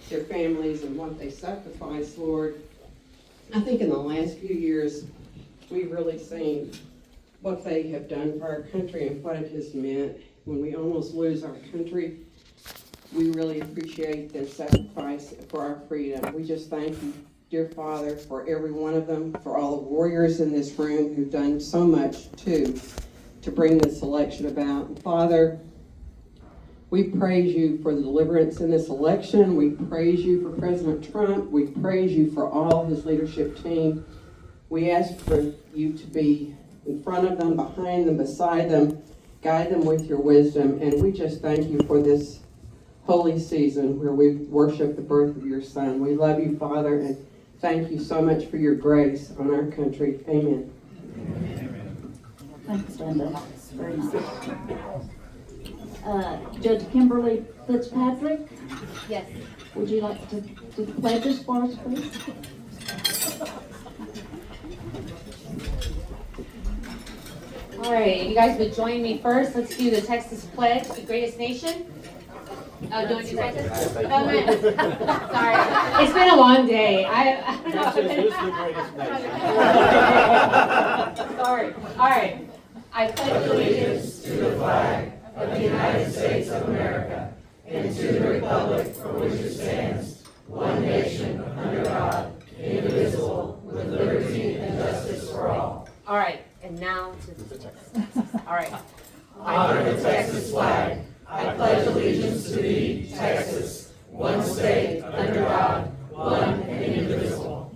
their families and what they sacrifice, Lord. I think in the last few years, we've really seen what they have done for our country and what it has meant. When we almost lose our country, we really appreciate their sacrifice for our freedom. We just thank you, dear Father, for every one of them, for all the warriors in this room who've done so much, too, to bring this election about. And Father, we praise you for the deliverance in this election. We praise you for President Trump. We praise you for all his leadership team. We ask for you to be in front of them, behind them, beside them, guide them with your wisdom. And we just thank you for this holy season where we worship the birth of your Son. We love you, Father, and thank you so much for your grace on our country. Amen. Thanks, Linda. Very nice. Judge Kimberly Fitzpatrick, Yes. would you like to do the pledges for us, please? All right, you guys would join me first. Let's do the Texas Pledge, the greatest nation. Oh, do you want to do Texas? Oh, man. Sorry. It's been a long day. I don't know. Texas is the greatest nation. Sorry. All right. I pledge allegiance to the flag of the United States of America and to the republic for which it stands, one nation, under God, indivisible, with liberty and justice for all. All right. And now to the Texas. All right. Honor the Texas flag. I pledge allegiance to thee, Texas, one state, under God, one and indivisible.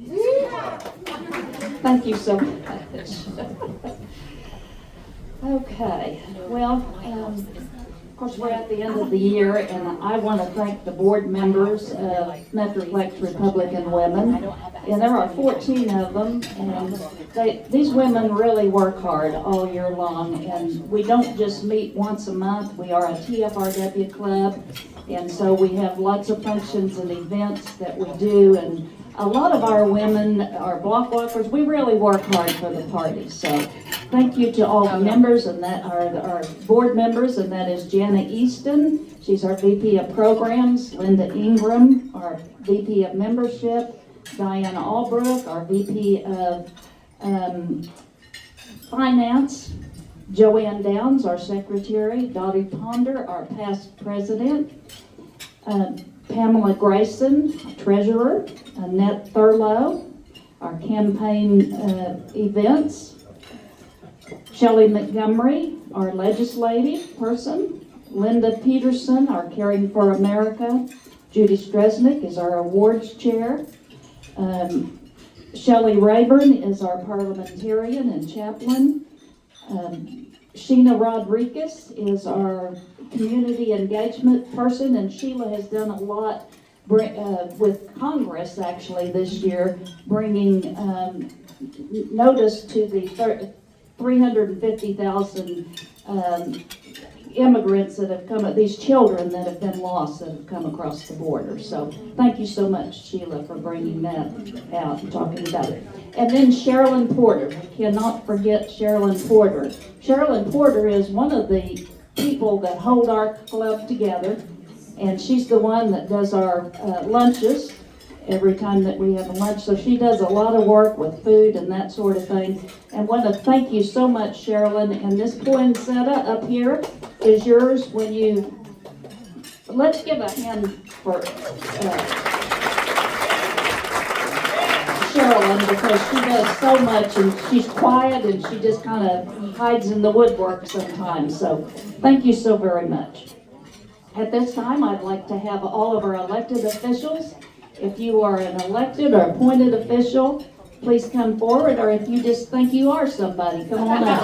Thank you so much. Okay, well, of course, we're at the end of the year, and I want to thank the board members of Metroplex Republican Women. And there are 14 of them, and these women really work hard all year long. And we don't just meet once a month. We are a TFRW club, and so we have lots of functions and events that we do. And a lot of our women are block walkers. We really work hard for the party. So thank you to all the members, and that are our board members, and that is Jana Easton. She's our VP of Programs. Linda Ingram, our VP of Membership. Diana Albrook, our VP of Finance. Joanne Downs, our Secretary. Dottie Ponder, our past President. Pamela Grayson, Treasurer. Annette Thurlow, our campaign events. Shelley Montgomery, our legislative person. Linda Peterson, our Caring for America. Judy Stresnick is our awards chair. Shelley Rayburn is our parliamentarian and chaplain. Sheena Rodriguez is our community engagement person, and Sheila has done a lot with Congress actually this year, bringing notice to the 350,000 immigrants that have come, these children that have been lost that have come across the border. So thank you so much, Sheila, for bringing that out and talking about it. And then Sherilyn Porter. We cannot forget Sherilyn Porter. Sherilyn Porter is one of the people that hold our club together, and she's the one that does our lunches every time that we have a lunch. So she does a lot of work with food and that sort of thing. And want to thank you so much, Sherilyn. And this poinsettia up here is yours when you, let's give a hand for Sherilyn, because she does so much, and she's quiet, and she just kind of hides in the woodwork sometimes. So thank you so very much. At this time, I'd like to have all of our elected officials. If you are an elected or appointed official, please come forward, or if you just think you are somebody, come on up.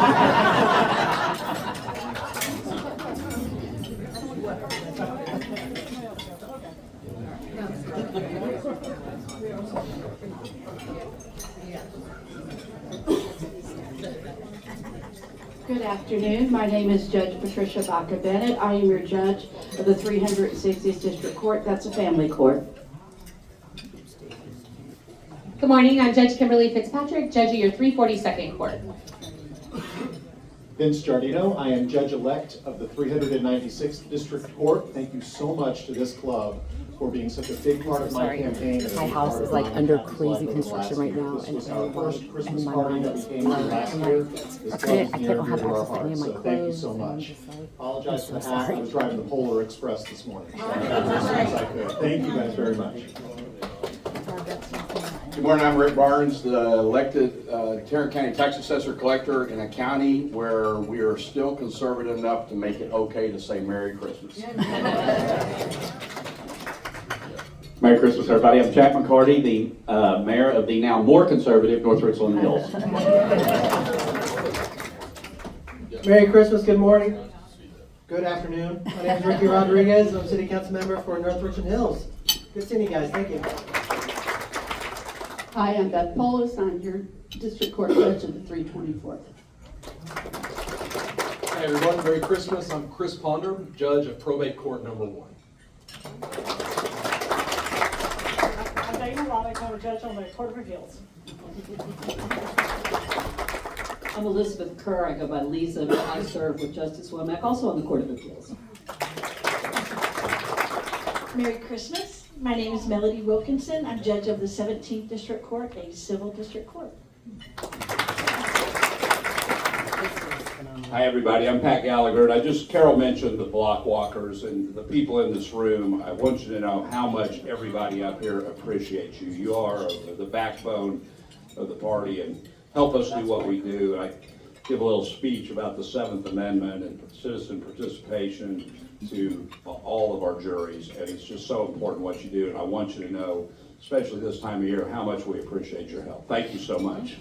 Good afternoon. My name is Judge Patricia Baca Bennett. I am your judge of the 360th District Court. That's a family court. Good morning. I'm Judge Kimberly Fitzpatrick, judge of your 342nd Court. Vince Giardino. I am judge-elect of the 396th District Court. Thank you so much to this club for being such a big part of my campaign. My house is like under crazy construction right now, and This was our first in Christmas my party mind that we it's came to last year. This I club is can't near and have dear to our access to any of hearts, my so thank you clothes. so and I'm much. just like, Apologize for I'm the so hat. I sorry. was driving the Polar Express this morning. So I got there as soon as I could. Thank you guys very much. Good morning, I'm Rick Barnes, the elected Tarrant County Tax Assessor Collector in a county where we are still conservative enough to make it okay to say Merry Christmas. Merry Christmas, everybody. I'm Jack McCarty, the mayor of the now more conservative North Richland Hills. Merry Christmas, good morning, good afternoon. My name is Ricky Rodriguez. I'm City Council Member for North Richland Hills. Good seeing you guys, thank you. Hi, I'm Beth Polis. I'm your District Court Judge of the 324th. Hey everyone, Merry Christmas. I'm Chris Ponder, Judge of Probate Court Number 1. I'm Dana Roddick, I'm a judge on the Court of Appeals. I'm Elizabeth Kerr. I go by Lisa, but I serve with Justice Womack, also on the Court of Appeals. Merry Christmas. My name is Melody Wilkinson. I'm judge of the 17th District Court, a civil district court. Hi, everybody. I'm Pat Gallagher, and Carol mentioned the block walkers and the people in this room. I want you to know how much everybody up here appreciates you. You are the backbone of the party and help us do what we do. I give a little speech about the 7th Amendment and citizen participation to all of our juries, and it's just so important what you do, and I want you to know, especially this time of year, how much we appreciate your help. Thank you so much.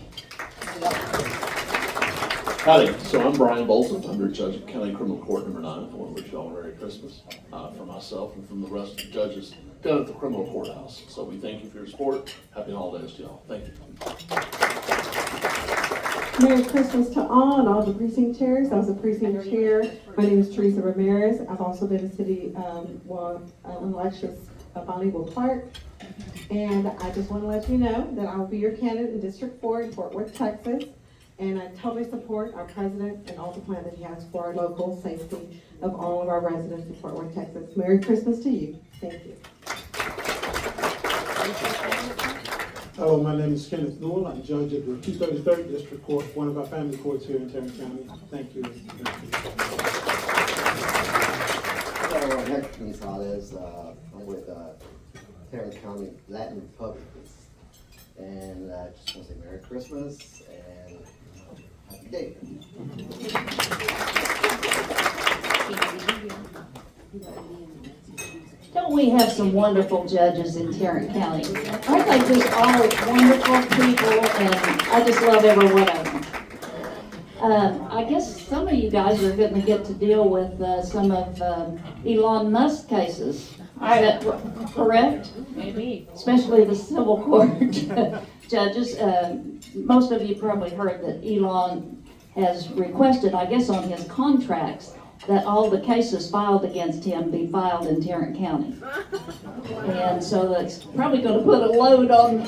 Howdy, so I'm Brian Bolton. I'm your judge of County Criminal Court Number 9. I want to wish you all a Merry Christmas from myself and from the rest of the judges down at the criminal courthouse. So we thank you for your support. Happy holidays to y'all. Thank you. Merry Christmas to all the precinct chairs. I was a precinct chair. My name is Teresa Ramirez. I've also been a city elections bilingual clerk. And I just want to let you know that I will be your candidate in District 4 in Fort Worth, Texas. And I totally support our president and all the plan that he has for our local safety of all of our residents in Fort Worth, Texas. Merry Christmas to you. Thank you. Hello, my name is Kenneth Newell. I'm judge of the 233rd District Court, one of our family courts here in Tarrant County. Thank you. Hello, I'm Hector Gonzalez. I'm with Tarrant County Latin Republicans. And I just want to say Merry Christmas and happy day. Don't we have some wonderful judges in Tarrant County? Aren't they just all wonderful people, and I just love every one of them. I guess some of you guys are going to get to deal with some of Elon Musk cases. Is that correct? Maybe. Especially the civil court judges. Most of you probably heard that Elon has requested, I guess on his contracts, that all the cases filed against him be filed in Tarrant County. And so that's probably going to put a load on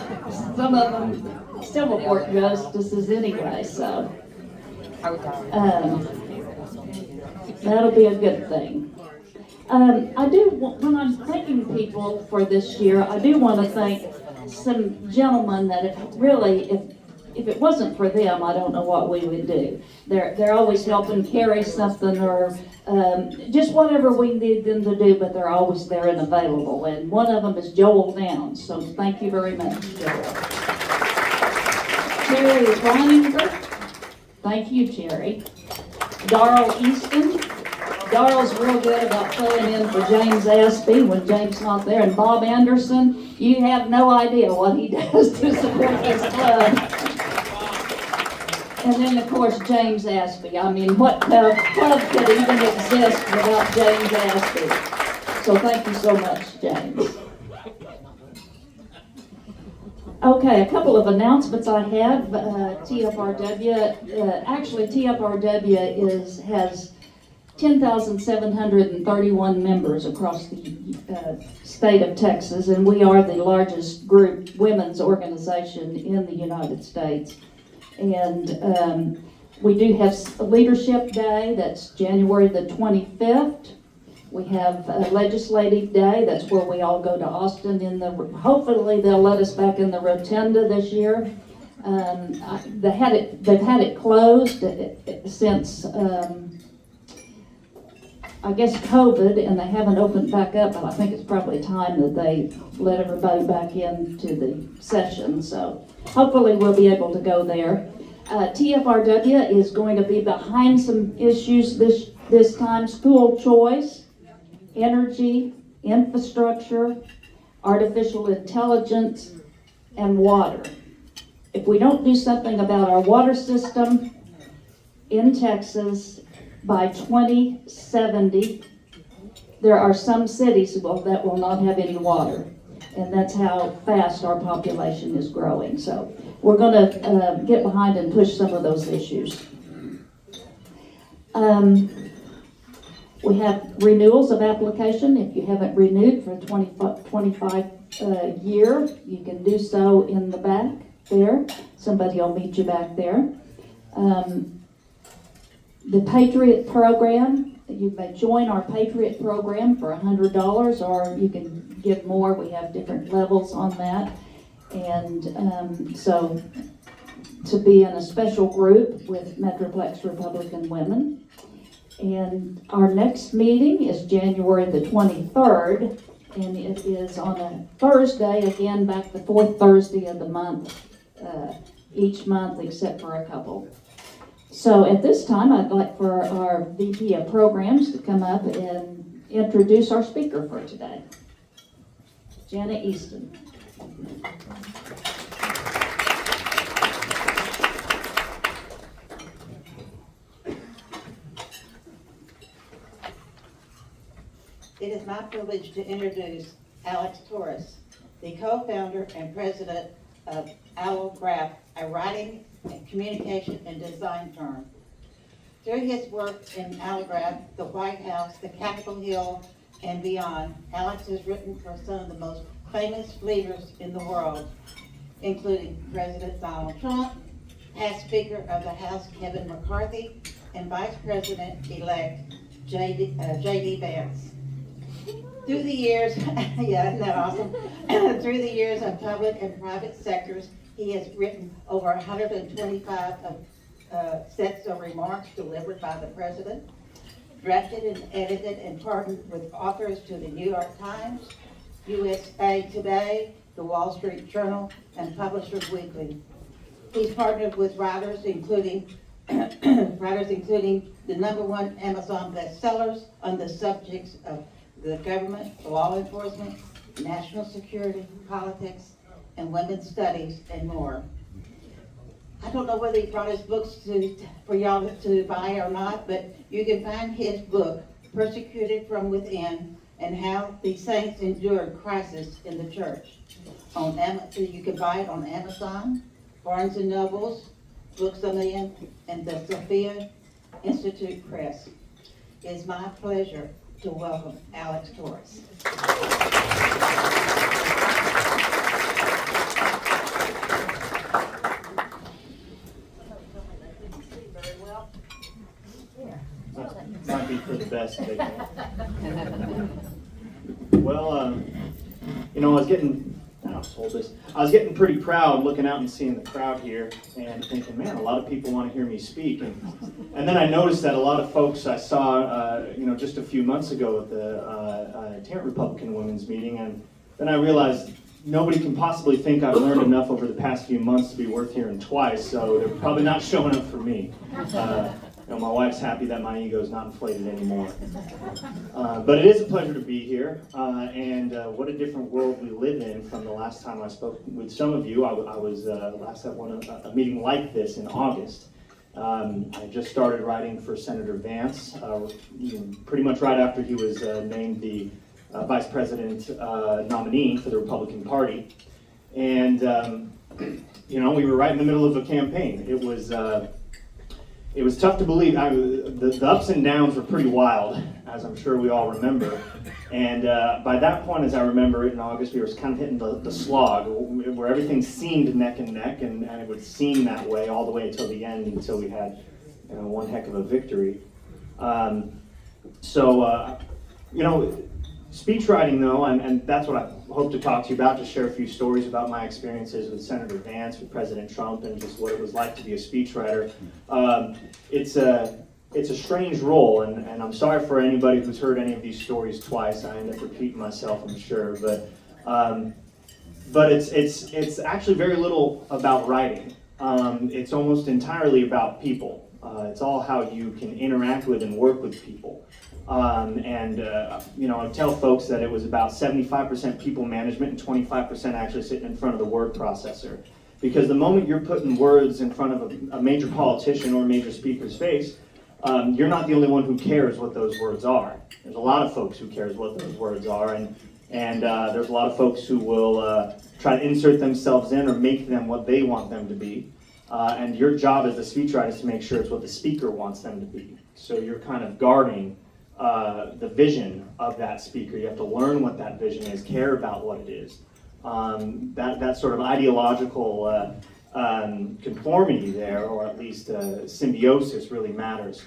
some of them civil court justices anyway, so that'll be a good thing. When I'm thanking people for this year, I do want to thank some gentlemen that if it wasn't for them, I don't know what we would do. They're always helping carry something or just whatever we need them to do, but they're always there and available. And one of them is Joel Downs, so thank you very much, Joel. Cherry Reininger, thank you, Cherry. Darrell Easton, Darrell's real good about filling in for James Aspey when James not there. And Bob Anderson, you have no idea what he does to support this club. And then, of course, James Aspey. I mean, what club could even exist without James Aspey? So thank you so much, James. Okay, a couple of announcements I have. TFRW has 10,731 members across the state of Texas, and we are the largest group women's organization in the United States. And we do have a Leadership Day, that's January the 25th. We have a legislative day, that's where we all go to Austin hopefully they'll let us back in the rotunda this year. They've had it closed since, I guess COVID, and they haven't opened back up, but I think it's probably time that they let everybody back into the session, so hopefully we'll be able to go there. TFRW is going to be behind some issues this time: school choice, energy, infrastructure, artificial intelligence, and water. If we don't do something about our water system in Texas by 2070, there are some cities that will not have any water. And that's how fast our population is growing. So we're going to get behind and push some of those issues. We have renewals of application. If you haven't renewed for 25 year, you can do so in the back there. Somebody will meet you back there. The Patriot Program, you may join our Patriot Program for $100, or you can give more. We have different levels on that. And so to be in a special group with Metroplex Republican Women. And our next meeting is January the 23rd, and it is on a Thursday, again, back the fourth Thursday of the month, each month except for a couple. So at this time, I'd like for our VP of Programs to come up and introduce our speaker for today, Janet Easton. It is my privilege to introduce Alex Torres, the co-founder and president of Owl Graph, a writing, and communication and design firm. Through his work in Owl Graph, the White House, the Capitol Hill, and beyond, Alex has written for some of the most famous leaders in the world, including President Donald Trump, past Speaker of the House Kevin McCarthy, and Vice President-elect J.D. Vance. Through the years, yeah, isn't that awesome? Through the years of public and private sectors, he has written over 125 sets of remarks delivered by the president, drafted and edited and partnered with authors to the New York Times, USA Today, the Wall Street Journal, and Publishers Weekly. He's partnered with writers including the #1 Amazon bestsellers on the subjects of the government, law enforcement, national security, politics, and women's studies, and more. I don't know whether he brought his books for y'all to buy or not, but you can find his book, Persecuted from Within, and How the Saints Endured Crisis in the Church. You can buy it on Amazon, Barnes & Nobles, Books A Million, and the Sophia Institute Press. It is my pleasure to welcome Alex Torres. Might be for the best. Well, you know, I was getting pretty proud looking out and seeing the crowd here and thinking, man, a lot of people want to hear me speak. And then I noticed that a lot of folks I saw, just a few months ago at the Tarrant Republican Women's meeting, and then I realized nobody can possibly think I've learned enough over the past few months to be worth hearing twice, so they're probably not showing up for me. My wife's happy that my ego is not inflated anymore. But it is a pleasure to be here, and what a different world we live in from the last time I spoke with some of you. I was last at a meeting like this in August. I just started writing for Senator Vance, pretty much right after he was named the vice president nominee for the Republican Party. And, we were right in the middle of a campaign. It was tough to believe. The ups and downs were pretty wild, as I'm sure we all remember. And by that point, as I remember it in August, we were kind of hitting the slog, where everything seemed neck and neck, and it would seem that way all the way until the end, until we had one heck of a victory. So You know, speech writing though, and that's what I hope to talk to you about, just share a few stories about my experiences with Senator Vance, with President Trump, and just what it was like to be a speechwriter. It's a strange role, and I'm sorry for anybody who's heard any of these stories twice. I end up repeating myself, I'm sure, but it's actually very little about writing. It's almost entirely about people. It's all how you can interact with and work with people. You know, I tell folks that it was about 75% people management and 25% actually sitting in front of the word processor. Because the moment you're putting words in front of a major politician or a major speaker's face, you're not the only one who cares what those words are. There's a lot of folks who cares what those words are, and there's a lot of folks who will try to insert themselves in or make them what they want them to be. And your job as the speechwriter is to make sure it's what the speaker wants them to be. So you're kind of guarding the vision of that speaker. You have to learn what that vision is, care about what it is. That sort of ideological conformity there, or at least symbiosis, really matters.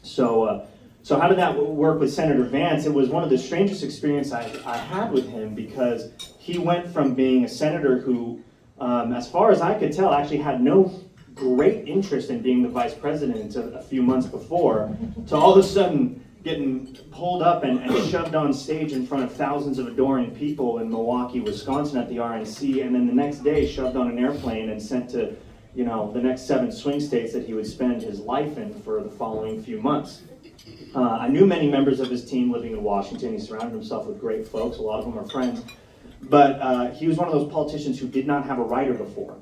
So how did that work with Senator Vance? It was one of the strangest experiences I had with him, because he went from being a senator who, as far as I could tell, actually had no great interest in being the vice president a few months before, to all of a sudden getting pulled up and shoved on stage in front of thousands of adoring people in Milwaukee, Wisconsin at the RNC, and then the next day shoved on an airplane and sent to, you know, the next 7 swing states that he would spend his life in for the following few months. I knew many members of his team living in Washington. He surrounded himself with great folks. A lot of them are friends. But he was one of those politicians who did not have a writer before.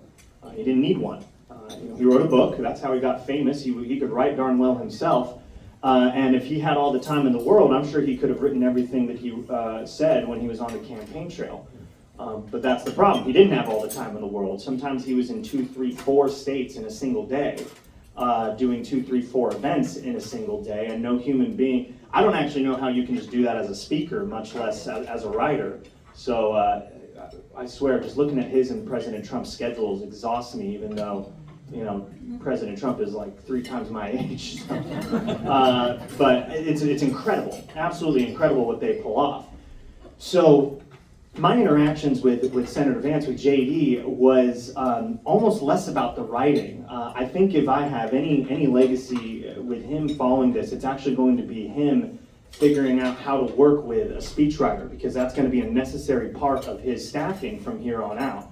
He didn't need one. You know, he wrote a book. That's how he got famous. He could write darn well himself. And if he had all the time in the world, I'm sure he could have written everything that he said when he was on the campaign trail. But that's the problem. He didn't have all the time in the world. Sometimes he was in 2, 3, 4 states in a single day, doing 2, 3, 4 events in a single day, and no human being. I don't actually know how you can just do that as a speaker, much less as a writer. So I swear, just looking at his and President Trump's schedules exhausts me, even though, you know, President Trump is like 3 times my age. So. But it's incredible, absolutely incredible what they pull off. So my interactions with Senator Vance, with JD, was almost less about the writing. I think if I have any legacy with him following this, it's actually going to be him figuring out how to work with a speechwriter, because that's going to be a necessary part of his staffing from here on out.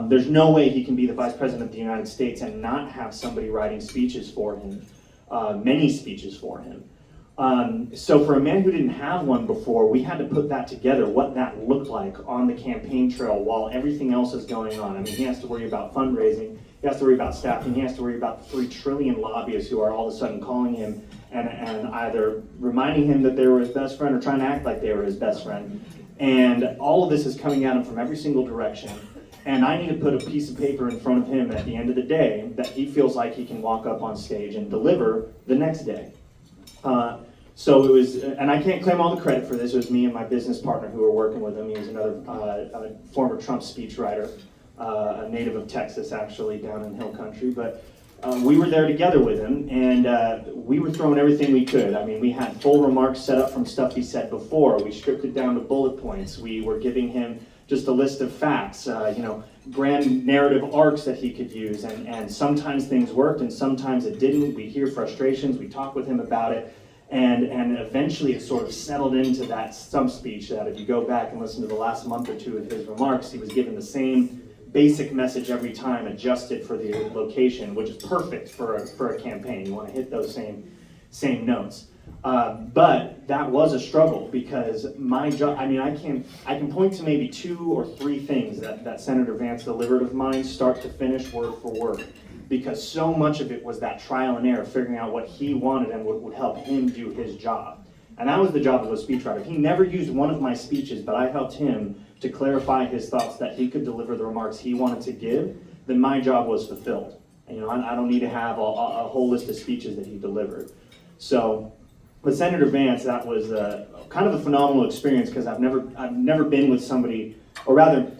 There's no way he can be the Vice President of the United States and not have somebody writing speeches for him, many speeches for him. So for a man who didn't have one before, we had to put that together, what that looked like on the campaign trail while everything else is going on. I mean, he has to worry about fundraising, he has to worry about staffing, he has to worry about the 3 trillion lobbyists who are all of a sudden calling him and either reminding him that they were his best friend or trying to act like they were his best friend. And all of this is coming at him from every single direction. And I need to put a piece of paper in front of him at the end of the day that he feels like he can walk up on stage and deliver the next day. So it was, and I can't claim all the credit for this, it was me and my business partner who were working with him. He was another former Trump speechwriter, a native of Texas actually, down in Hill Country. But we were there together with him, and we were throwing everything we could. I mean, we had full remarks set up from stuff he said before. We stripped it down to bullet points. We were giving him just a list of facts, you know, grand narrative arcs that he could use, and sometimes things worked and sometimes it didn't. We hear frustrations, we talk with him about it, and eventually it sort of settled into that stump speech that if you go back and listen to the last month or 2 of his remarks, he was given the same basic message every time, adjusted for the location, which is perfect for a campaign. You want to hit those same notes. But that was a struggle, because my job, I mean, I can point to maybe 2 or 3 things that Senator Vance delivered of mine, start to finish, word for word, because so much of it was that trial and error, figuring out what he wanted and what would help him do his job. And that was the job of a speechwriter. He never used one of my speeches, but I helped him to clarify his thoughts that he could deliver the remarks he wanted to give. Then my job was fulfilled. And, you know, I don't need to have a whole list of speeches that he delivered. So with Senator Vance, that was kind of a phenomenal experience, because I've never been with somebody, or rather,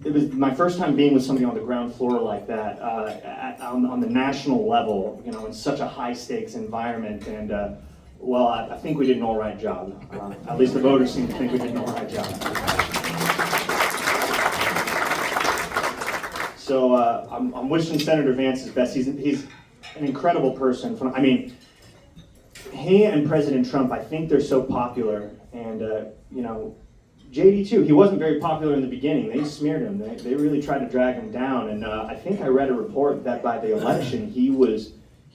it was my first time being with somebody on the ground floor like that, on the national level, you know, in such a high stakes environment. And well, I think we did an all right job. At least the voters seem to think we did an all right job. So I'm wishing Senator Vance his best. He's an incredible person. He and President Trump, I think they're so popular, and JD too. He wasn't very popular in the beginning. They smeared him. They really tried to drag him down, and I think I read a report that by the election he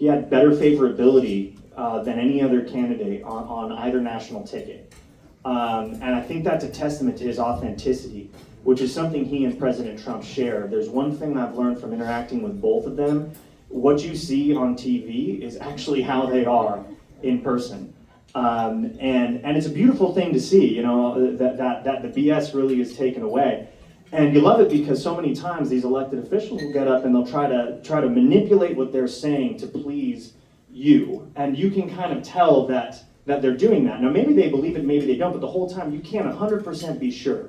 had better favorability than any other candidate on either national ticket. And I think that's a testament to his authenticity, which is something he and President Trump share. There's one thing I've learned from interacting with both of them. What you see on TV is actually how they are in person. And it's a beautiful thing to see, that the BS really is taken away. And you love it because so many times these elected officials will get up and they'll try to manipulate what they're saying to please you. And you can kind of tell that they're doing that. Now maybe they believe it, maybe they don't, but the whole time you can't 100% be sure.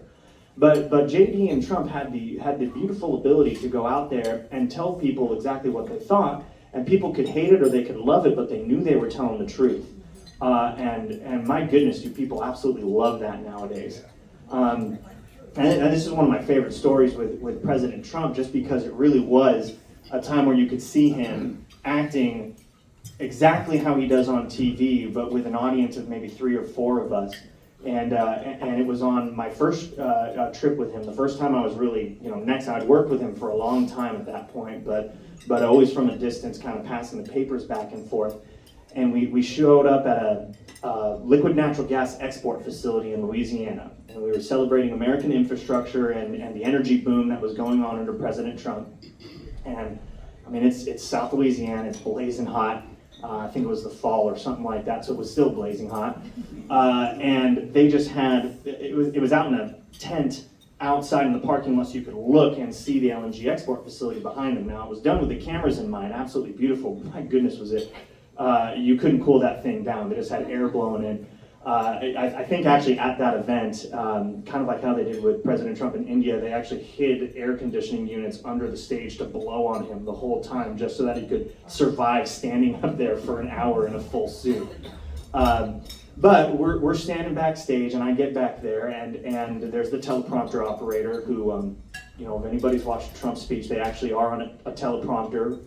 But JD and Trump had the beautiful ability to go out there and tell people exactly what they thought, and people could hate it or they could love it, but they knew they were telling the truth. And my goodness, do people absolutely love that nowadays. And this is one of my favorite stories with President Trump, just because it really was a time where you could see him acting exactly how he does on TV, but with an audience of maybe 3 or 4 of us. And it was on my first trip with him, the first time I was really, next, I'd worked with him for a long time at that point, but always from a distance, kind of passing the papers back and forth. And we showed up at a liquid natural gas export facility in Louisiana. And we were celebrating American infrastructure and the energy boom that was going on under President Trump. And it's South Louisiana, it's blazing hot. I think it was the fall or something like that, so it was still blazing hot. And they just had, it was out in a tent outside in the parking lot so you could look and see the LNG export facility behind them. Now, it was done with the cameras in mind, absolutely beautiful. My goodness, was it. You couldn't cool that thing down. They just had air blowing in. I think actually at that event, kind of like how they did with President Trump in India, they actually hid air conditioning units under the stage to blow on him the whole time, just so that he could survive standing up there for an hour in a full suit. But we're standing backstage, and I get back there, and there's the teleprompter operator who, if anybody's watched Trump's speech, they actually are on a teleprompter.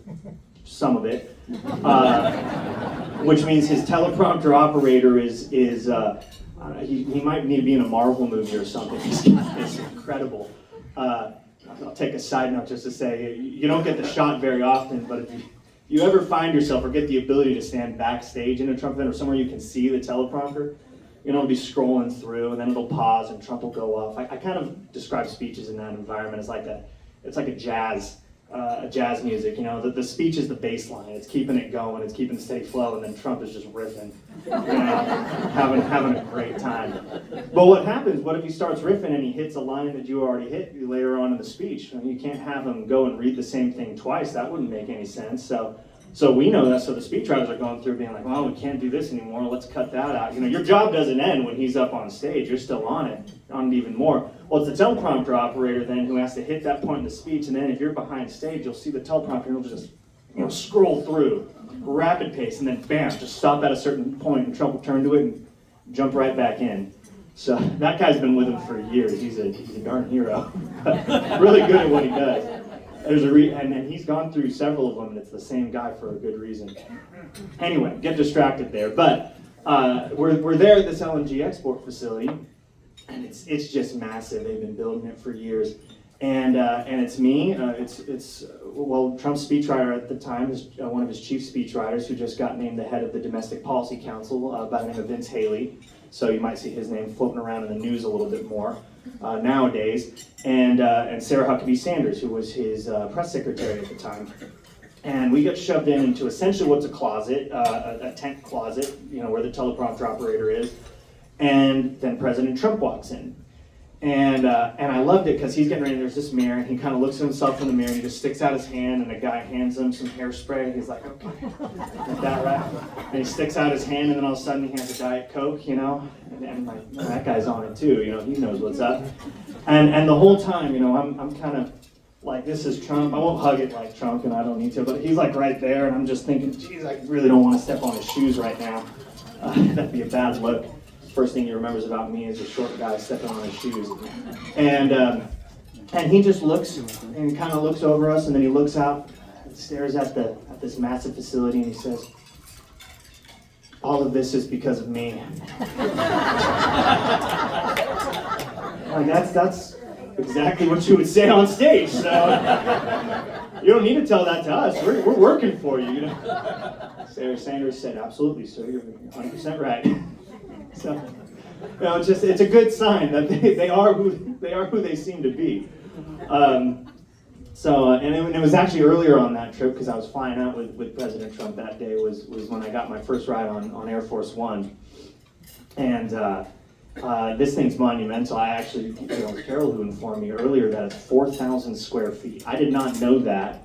Some of it, which means his teleprompter operator is he might need to be in a Marvel movie or something. It's incredible. I'll take a side note just to say, you don't get the shot very often, but if you ever find yourself or get the ability to stand backstage in a Trump event or somewhere you can see the teleprompter, it'll be scrolling through and then it'll pause and Trump will go off. I kind of describe speeches in that environment as it's like a jazz music, the speech is the bass line, it's keeping it going, it's keeping a steady flow, and then Trump is just riffing, having a great time. But what if he starts riffing and he hits a line that you already hit later on in the speech? You can't have him go and read the same thing twice, that wouldn't make any sense. So we know that, so the speechwriters are going through being like, well, we can't do this anymore, let's cut that out. Your job doesn't end when he's up on stage, you're still on it even more. Well, it's the teleprompter operator then who has to hit that point in the speech, and then if you're behind stage, you'll see the teleprompter and it'll just scroll through, rapid pace, and then bam, just stop at a certain point, and Trump will turn to it and jump right back in. So that guy's been with him for years. He's a darn hero. Really good at what he does. And he's gone through several of them, and it's the same guy for a good reason. Anyway, get distracted there. But we're there at this LNG export facility, and it's just massive. They've been building it for years. And it's me. Trump's speechwriter at the time is one of his chief speechwriters who just got named the head of the Domestic Policy Council by the name of Vince Haley. So you might see his name floating around in the news a little bit more nowadays. And Sarah Huckabee Sanders, who was his press secretary at the time. And we get shoved into essentially what's a closet, a tent closet, where the teleprompter operator is. And then President Trump walks in. And I loved it because he's getting ready, there's this mirror, and he kind of looks at himself in the mirror, and he just sticks out his hand, and a guy hands him some hairspray, and he's like, okay, is that right? And he sticks out his hand, and then all of a sudden he has a Diet Coke, and like, that guy's on it too, he knows what's up. And the whole time, I'm kind of like, this is Trump. I won't hug it like Trump, and I don't need to, but he's like right there, and I'm just thinking, geez, I really don't want to step on his shoes right now. That'd be a bad look. First thing he remembers about me is a short guy stepping on his shoes. And he just looks and kind of looks over us, and then he looks out and stares at this massive facility, and he says, "All of this is because of me." Like that's exactly what you would say on stage. So you don't need to tell that to us. We're working for you, you know. Sarah Sanders said, "Absolutely, sir. You're 100% right." So, you know, it's a good sign that they are who they seem to be. And it was actually earlier on that trip, because I was flying out with President Trump that day, was when I got my first ride on Air Force One. And this thing's monumental. I actually, Carol who informed me earlier that it's 4,000 square feet. I did not know that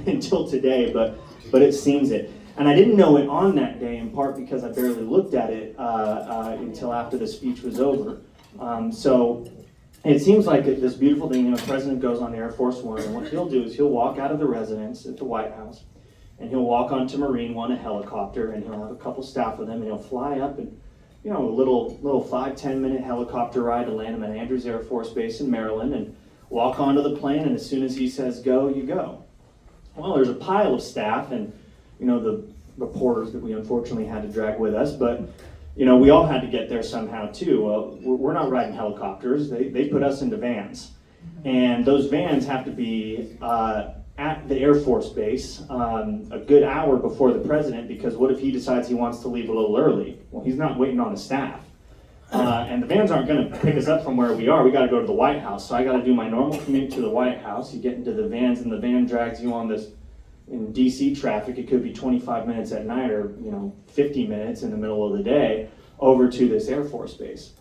until today, but it seems it. And I didn't know it on that day, in part because I barely looked at it until after the speech was over. So it seems like this beautiful thing, the president goes on Air Force One, and what he'll do is he'll walk out of the residence at the White House, and he'll walk onto Marine One, a helicopter, and he'll have a couple staff with him, and he'll fly up and, a little 5-10 minute helicopter ride to land him at Andrews Air Force Base in Maryland, and walk onto the plane, and as soon as he says go, you go. Well, there's a pile of staff, and the reporters that we unfortunately had to drag with us, but we all had to get there somehow too. Well, we're not riding helicopters. They put us into vans, and those vans have to be at the Air Force Base a good hour before the president, because what if he decides he wants to leave a little early? Well, he's not waiting on the staff. And the vans aren't going to pick us up from where we are. We got to go to the White House. So I got to do my normal commute to the White House. You get into the vans, and the van drags you on this. In DC traffic, it could be 25 minutes at night, or 50 minutes in the middle of the day, over to this Air Force Base.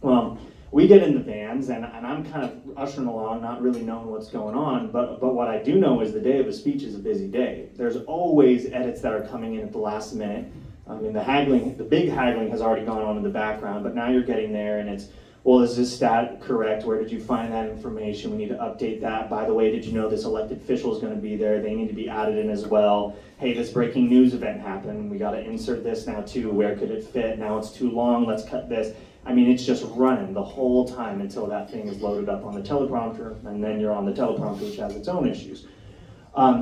Well, we get in the vans, and I'm kind of ushering along, not really knowing what's going on, but what I do know is the day of a speech is a busy day. There's always edits that are coming in at the last minute. I mean, the big haggling has already gone on in the background, but now you're getting there, and it's, well, is this stat correct? Where did you find that information? We need to update that. By the way, did you know this elected official is going to be there? They need to be added in as well. Hey, this breaking news event happened. We got to insert this now too. Where could it fit? Now it's too long. Let's cut this. I mean, it's just running the whole time until that thing is loaded up on the teleprompter, and then you're on the teleprompter, which has its own issues.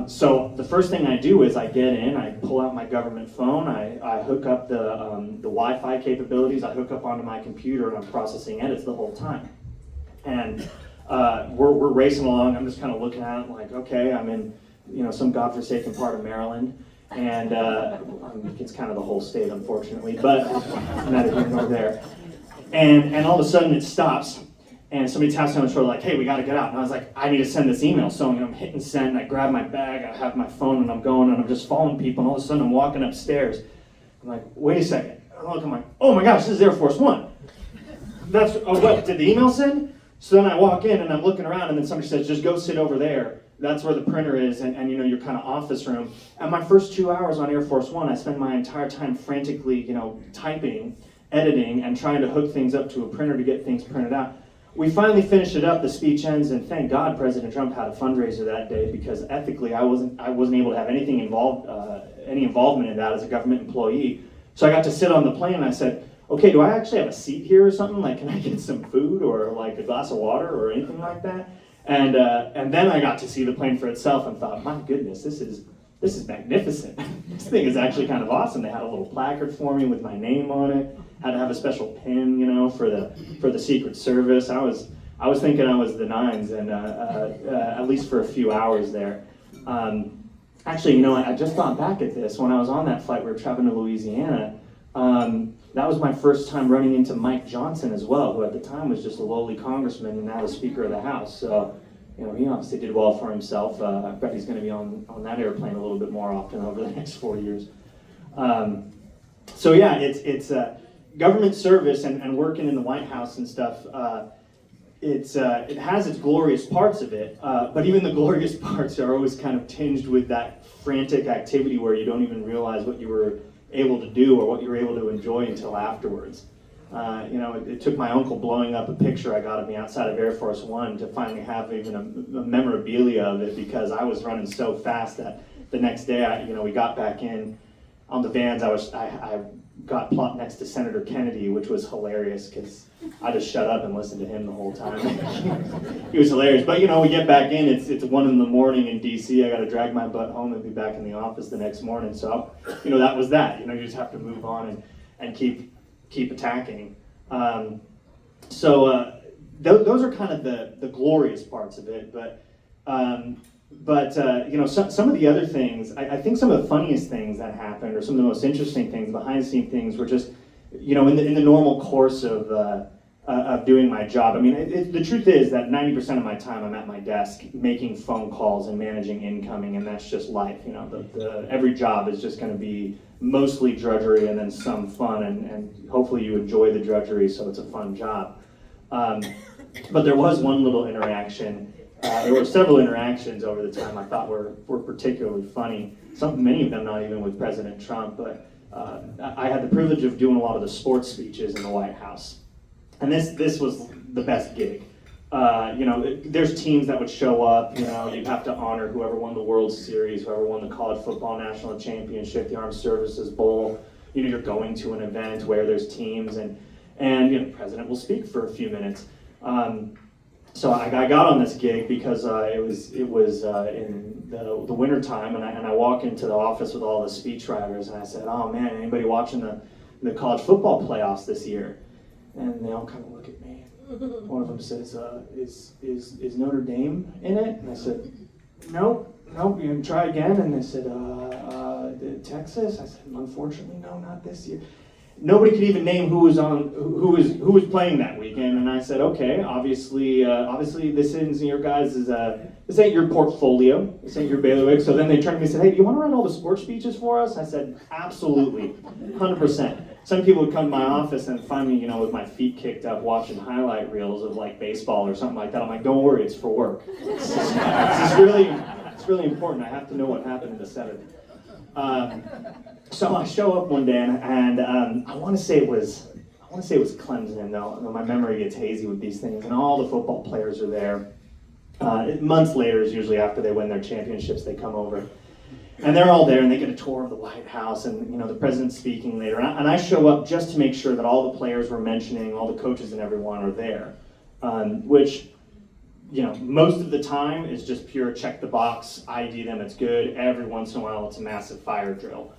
So the first thing I do is I get in, I pull out my government phone, I hook up the Wi-Fi capabilities, I hook up onto my computer, and I'm processing edits the whole time. And we're racing along. I'm just kind of looking at it like, okay, I'm in some godforsaken part of Maryland, and it's kind of the whole state, unfortunately, but neither here nor there. And all of a sudden it stops. And somebody taps me on the shoulder like, hey, we got to get out. And I was like, I need to send this email. So I'm hitting send, and I grab my bag, I have my phone, and I'm going, and I'm just following people. And all of a sudden I'm walking upstairs. I'm like, wait a second. I look, I'm like, oh my gosh, this is Air Force One. What, did the email send? So then I walk in, and I'm looking around, and then somebody says, just go sit over there. That's where the printer is, and your kind of office room. And my first 2 hours on Air Force One, I spent my entire time frantically, typing, editing, and trying to hook things up to a printer to get things printed out. We finally finished it up, the speech ends, and thank God President Trump had a fundraiser that day, because ethically I wasn't able to have any involvement in that as a government employee. So I got to sit on the plane, and I said, okay, do I actually have a seat here or something? Like, can I get some food or like a glass of water or anything like that? And then I got to see the plane for itself and thought, my goodness, this is magnificent. This thing is actually kind of awesome. They had a little placard for me with my name on it. Had to have a special pin, for the Secret Service. I was thinking I was the nines, and at least for a few hours there. Actually, I just thought back at this. When I was on that flight, we were traveling to Louisiana. That was my first time running into Mike Johnson as well, who at the time was just a lowly congressman and now the Speaker of the House. So, he obviously did well for himself. I bet he's going to be on that airplane a little bit more often over the next 4 years. So yeah, it's government service and working in the White House and stuff. It has its glorious parts of it, but even the glorious parts are always kind of tinged with that frantic activity where you don't even realize what you were able to do or what you were able to enjoy until afterwards. It took my uncle blowing up a picture I got of me outside of Air Force One to finally have even a memorabilia of it, because I was running so fast that the next day, we got back in on the vans. I got plopped next to Senator Kennedy, which was hilarious because I just shut up and listened to him the whole time. He was hilarious. But you know, we get back in, it's 1 in the morning in DC. I got to drag my butt home and be back in the office the next morning. So, you know, that was that. You know, you just have to move on and keep attacking. Those are kind of the glorious parts of it. But you know, some of the other things, I think some of the funniest things that happened, or some of the most interesting things, behind the scene things, were just, you know, in the normal course of doing my job. I mean, the truth is that 90% of my time I'm at my desk making phone calls and managing incoming, and that's just life. You know, every job is just going to be mostly drudgery and then some fun, and hopefully you enjoy the drudgery, so it's a fun job. But there was one little interaction. There were several interactions over the time I thought were particularly funny. Many of them not even with President Trump, but I had the privilege of doing a lot of the sports speeches in the White House. And this was the best gig. You know, there's teams that would show up, you know, you'd have to honor whoever won the World Series, whoever won the College Football National Championship, the Armed Services Bowl. You know, you're going to an event where there's teams, and you know, the president will speak for a few minutes. So I got on this gig because it was in the winter time, and I walk into the office with all the speechwriters, and I said, "Oh man, anybody watching the college football playoffs this year?" And they all kind of look at me. One of them says, "Is Notre Dame in it?" And I said, "Nope. You can try again." And they said, "Texas?" I said, "Unfortunately, no, not this year." Nobody could even name who was playing that weekend, and I said, "Okay, obviously, this isn't your guys' this ain't your portfolio, this ain't your bailiwick." So then they turned to me and said, "Hey, do you want to write all the sports speeches for us?" I said, "Absolutely, 100%." Some people would come to my office and find me, you know, with my feet kicked up, watching highlight reels of like baseball or something like that. I'm like, "Don't worry, it's for work. It's really important. I have to know what happened in the 7th." So I show up one day, and I want to say it was Clemson, though my memory gets hazy with these things, and all the football players are there. Months later is usually after they win their championships, they come over. And they're all there, and they get a tour of the White House, and you know, the president's speaking later. And I show up just to make sure that all the players we're mentioning, all the coaches and everyone are there, which, you know, most of the time is just pure check the box, ID them, it's good. Every once in a while, it's a massive fire drill,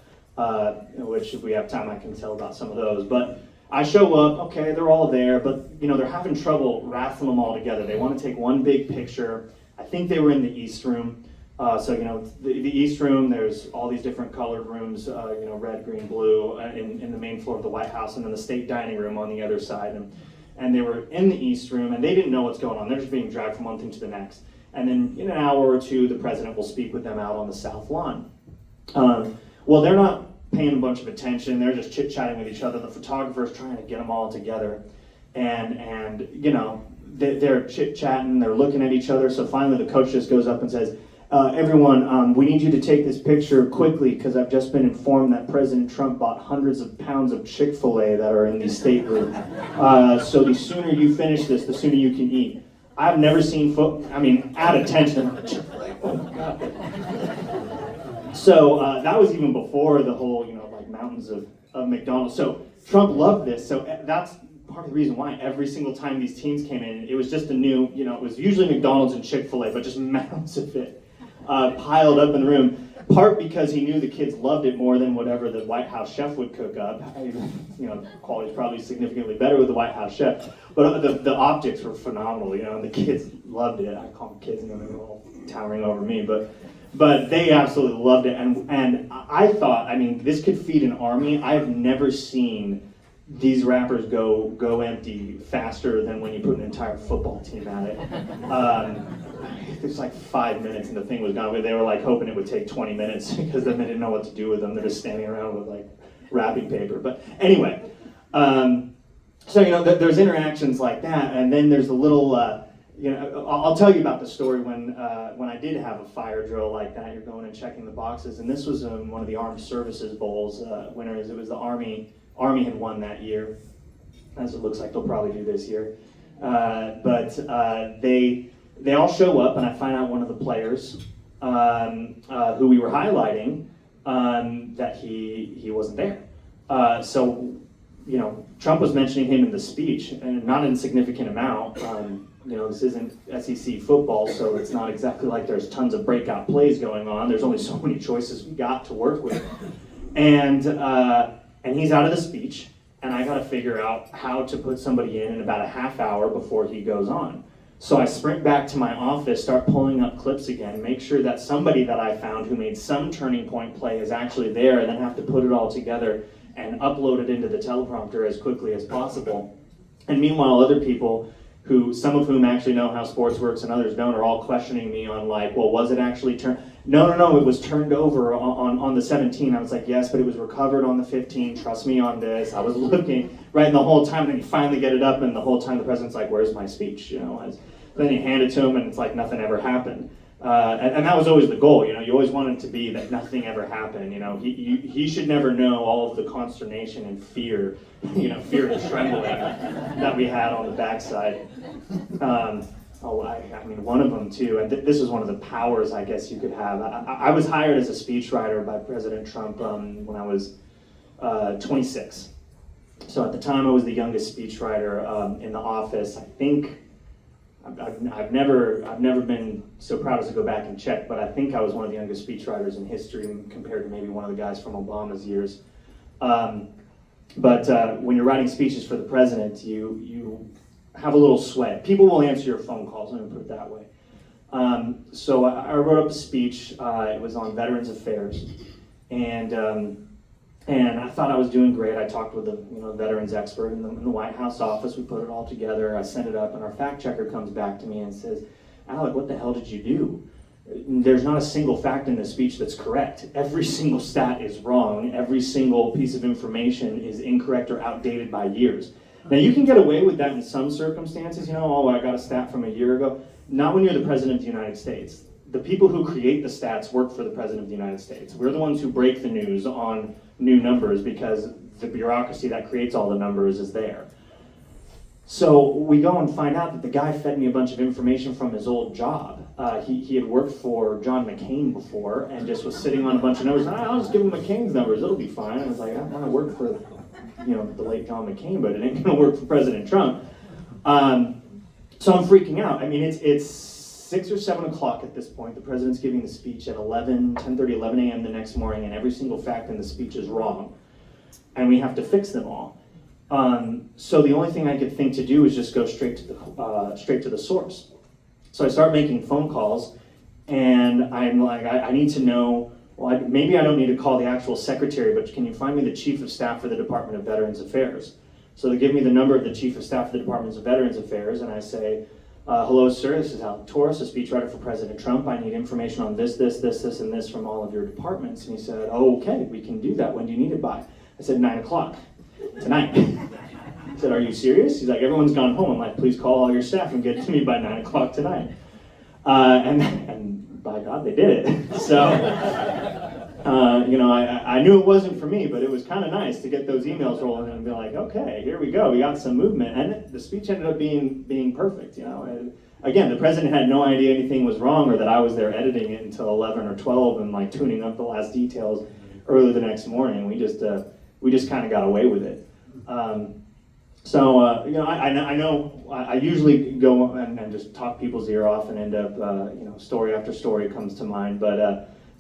which if we have time, I can tell about some of those. But I show up, okay, they're all there, but you know, they're having trouble wrestling them all together. They want to take one big picture. I think they were in the East Room. So, you know, the East Room, there's all these different colored rooms, you know, red, green, blue, in the main floor of the White House, and then the state dining room on the other side. And they were in the East Room, and they didn't know what's going on. They're just being dragged from one thing to the next. And then in an hour or two, the president will speak with them out on the South Lawn. Well, they're not paying a bunch of attention. They're just chit-chatting with each other. The photographer's trying to get them all together. And you know, they're chit-chatting, they're looking at each other. So finally, the coach just goes up and says, "Everyone, we need you to take this picture quickly because I've just been informed that President Trump bought hundreds of pounds of Chick-fil-A that are in the stateroom. So the sooner you finish this, the sooner you can eat." I've never seen add attention. Chick-fil-A, oh my God. So that was even before the whole, you know, like mountains of McDonald's. So Trump loved this. So that's part of the reason why every single time these teams came in, it was just a new, you know, it was usually McDonald's and Chick-fil-A, but just mountains of it. Piled up in the room, part because he knew the kids loved it more than whatever the White House chef would cook up. You know, the quality's probably significantly better with the White House chef, but the optics were phenomenal, you know, and the kids loved it. I call them kids, and they were all towering over me, but they absolutely loved it, and I thought, I mean, this could feed an army. I've never seen these rappers go empty faster than when you put an entire football team at it. It was like 5 minutes and the thing was gone, but they were like hoping it would take 20 minutes because then they didn't know what to do with them. They're just standing around with like wrapping paper. But anyway, so you know, there's interactions like that, and then there's a little, you know, I'll tell you about the story when I did have a fire drill like that. You're going and checking the boxes, and this was one of the Armed Services Bowls winners. It was the Army had won that year, as it looks like they'll probably do this year. But they all show up, and I find out one of the players who we were highlighting that he wasn't there. So, you know, Trump was mentioning him in the speech, and not in a significant amount. You know, this isn't SEC football, so it's not exactly like there's tons of breakout plays going on. There's only so many choices we got to work with. And he's out of the speech, and I gotta figure out how to put somebody in about a half hour before he goes on. So I sprint back to my office, start pulling up clips again, make sure that somebody that I found who made some turning point play is actually there, and then have to put it all together and upload it into the teleprompter as quickly as possible. And meanwhile, other people, who some of whom actually know how sports works and others don't, are all questioning me on like, well, was it actually turned? No, it was turned over on the 17. I was like, yes, but it was recovered on the 15. Trust me on this. I was looking right, and the whole time, and then you finally get it up, and the whole time the president's like, where's my speech? You know, then you hand it to him, and it's like nothing ever happened. And that was always the goal, you know. You always want it to be that nothing ever happened. You know, he should never know all of the consternation and fear, you know, fear and trembling that we had on the backside. I mean, one of them too, and this is one of the powers I guess you could have. I was hired as a speechwriter by President Trump when I was 26. So at the time, I was the youngest speechwriter in the office. I think. I've never been so proud as to go back and check, but I think I was one of the youngest speechwriters in history compared to maybe one of the guys from Obama's years. But when you're writing speeches for the president, you have a little sweat. People will answer your phone calls, let me put it that way. So I wrote up a speech. It was on Veterans Affairs, and I thought I was doing great. I talked with a veterans expert in the White House office. We put it all together. I sent it up, and our fact checker comes back to me and says, Alec, what the hell did you do? There's not a single fact in this speech that's correct. Every single stat is wrong. Every single piece of information is incorrect or outdated by years. Now, you can get away with that in some circumstances. You know, oh, I got a stat from a year ago. Not when you're the president of the United States. The people who create the stats work for the president of the United States. We're the ones who break the news on new numbers because the bureaucracy that creates all the numbers is there. So we go and find out that the guy fed me a bunch of information from his old job. He had worked for John McCain before and just was sitting on a bunch of numbers. I'll just give him McCain's numbers, it'll be fine. I was like, I want to work for the late John McCain, but it ain't gonna work for President Trump. So I'm freaking out. I mean, it's 6 or 7 o'clock at this point. The president's giving the speech at 10:30, 11 a.m. the next morning, and every single fact in the speech is wrong. And we have to fix them all. So the only thing I could think to do is just go straight to the source. So I start making phone calls, and I'm like, I need to know, well, maybe I don't need to call the actual secretary, but can you find me the chief of staff for the Department of Veterans Affairs? So they give me the number of the chief of staff for the Department of Veterans Affairs, and I say, hello, sir, this is Alec Torres, a speechwriter for President Trump. I need information on this, and this from all of your departments. And he said, oh, okay, we can do that. When do you need it by? I said, 9 o'clock tonight. I said, are you serious? He's like, everyone's gone home. I'm like, please call all your staff and get it to me by 9 o'clock tonight. And by God, they did it. So, I knew it wasn't for me, but it was kind of nice to get those emails rolling and be like, okay, here we go. We got some movement. And the speech ended up being perfect, And again, the president had no idea anything was wrong or that I was there editing it until 11 or 12 and like tuning up the last details early the next morning. We just kind of got away with it. I know I usually go and just talk people's ear off and end up, story after story comes to mind, but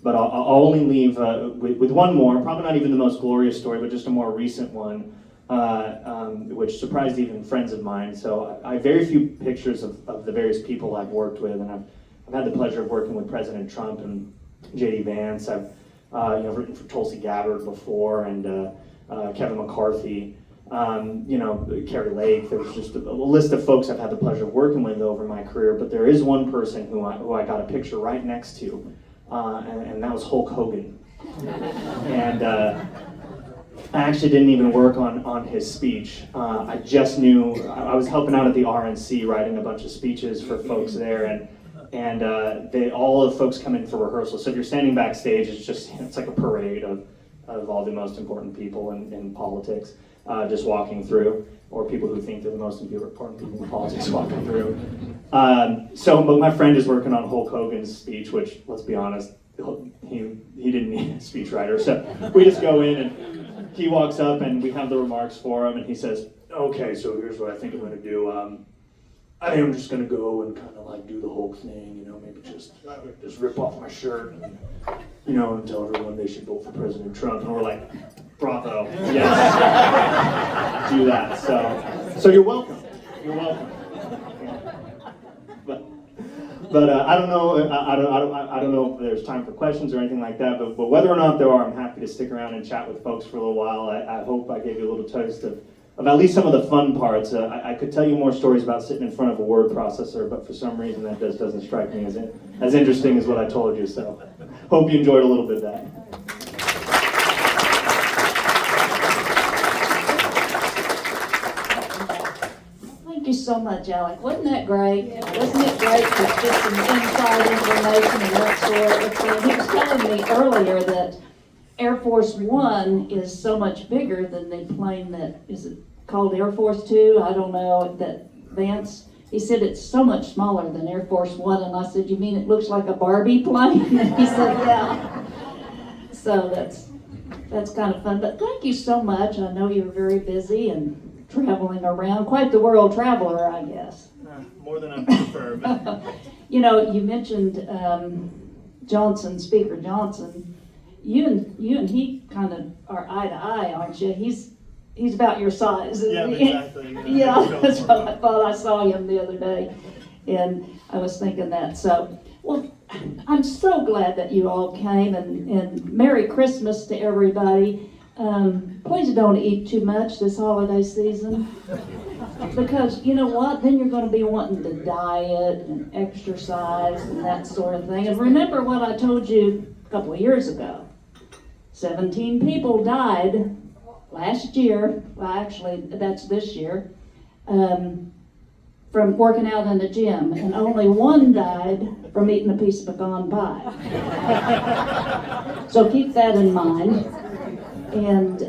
I'll only leave with one more, probably not even the most glorious story, but just a more recent one, which surprised even friends of mine. So I have very few pictures of the various people I've worked with, and I've had the pleasure of working with President Trump and J.D. Vance. I've written for Tulsi Gabbard before, and Kevin McCarthy, Carrie Lake. There's just a list of folks I've had the pleasure of working with over my career, but there is one person who I got a picture right next to, and that was Hulk Hogan. And I actually didn't even work on his speech. I just knew, I was helping out at the RNC writing a bunch of speeches for folks there, and all the folks come in for rehearsal. So if you're standing backstage, it's like a parade of all the most important people in politics just walking through, or people who think they're the most important people in politics walking through. But my friend is working on Hulk Hogan's speech, which, let's be honest, he didn't need a speechwriter. So we just go in and he walks up and we have the remarks for him, and he says, "Okay, so here's what I think I'm going to do. I am just going to go and kind of like do the Hulk thing, you know, maybe just rip off my shirt and, you know, and tell everyone they should vote for President Trump." And we're like, "Bravo, yes, do that." So you're welcome. You're welcome. But I don't know. I don't know if there's time for questions or anything like that. But whether or not there are, I'm happy to stick around and chat with folks for a little while. I hope I gave you a little taste of at least some of the fun parts. I could tell you more stories about sitting in front of a word processor, but for some reason that doesn't strike me as interesting as what I told you. So hope you enjoyed a little bit of that. Thank you so much, Alec. Wasn't that great? Wasn't it great to get some inside information and that sort of thing? He was telling me earlier that Air Force One is so much bigger than the plane that, is it called Air Force Two? I don't know, that Vance. He said it's so much smaller than Air Force One, and I said, "You mean it looks like a Barbie plane?" And he said, "Yeah." So that's kind of fun. But thank you so much. I know you're very busy and traveling around, quite the world traveler, I guess. More than I prefer. But You know, you mentioned Johnson, Speaker Johnson. You and he kind of are eye to eye, aren't you? He's about your size. Yeah, exactly. Yeah, that's what I thought. I saw him the other day, and I was thinking that. So, well, I'm so glad that you all came, and Merry Christmas to everybody. Please don't eat too much this holiday season, because you know what? Then you're going to be wanting to diet and exercise and that sort of thing. And remember what I told you a couple of years ago. 17 people died last year, well actually that's this year, from working out in the gym, and only one died from eating a piece of pecan pie. So keep that in mind. And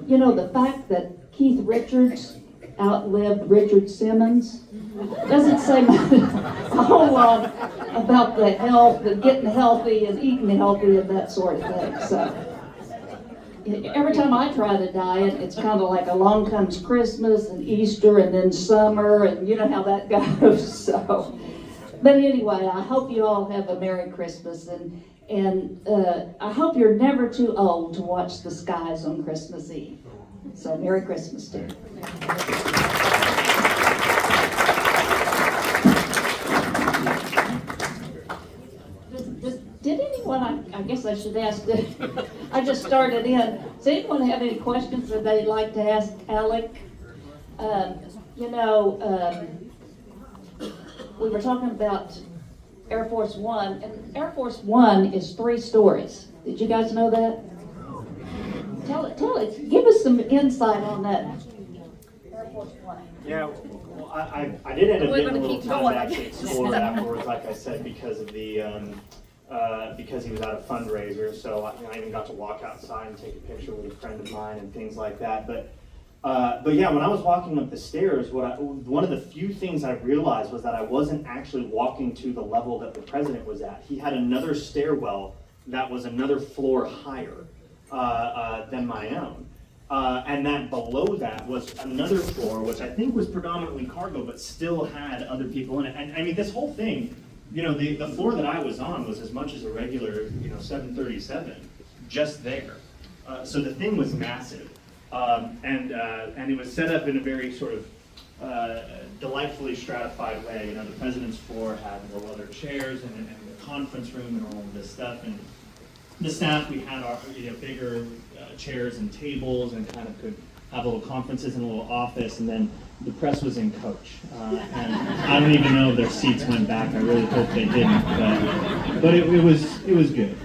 you know, the fact that Keith Richards outlived Richard Simmons doesn't say a whole lot about the health, the getting healthy and eating healthy and that sort of thing. So every time I try to diet, it's kind of like along comes Christmas and Easter and then summer, and you know how that goes. So, but anyway, I hope you all have a Merry Christmas, and I hope you're never too old to watch the skies on Christmas Eve. So Merry Christmas to you. Did anyone, I guess I should ask, I just started in. Does anyone have any questions that they'd like to ask Alec? You know, we were talking about Air Force One, and Air Force One is 3 stories. Did you guys know that? Tell it, give us some insight on that. Air Force One. Yeah, well, I did end up getting a little time to actually explore afterwards, like I said, because of the because he was at a fundraiser. So I even got to walk outside and take a picture with a friend of mine and things like that. But yeah, when I was walking up the stairs, one of the few things I realized was that I wasn't actually walking to the level that the president was at. He had another stairwell that was another floor higher than my own. And that below that was another floor, which I think was predominantly cargo, but still had other people in it. And I mean, this whole thing, you know, the floor that I was on was as much as a regular, you know, 737, just there. So the thing was massive. And it was set up in a very sort of delightfully stratified way. You know, the president's floor had more leather chairs and the conference room and all of this stuff. And the staff, we had our bigger chairs and tables, and kind of could have little conferences in a little office. And then the press was in coach. And I don't even know if their seats went back. I really hope they didn't. But it was good.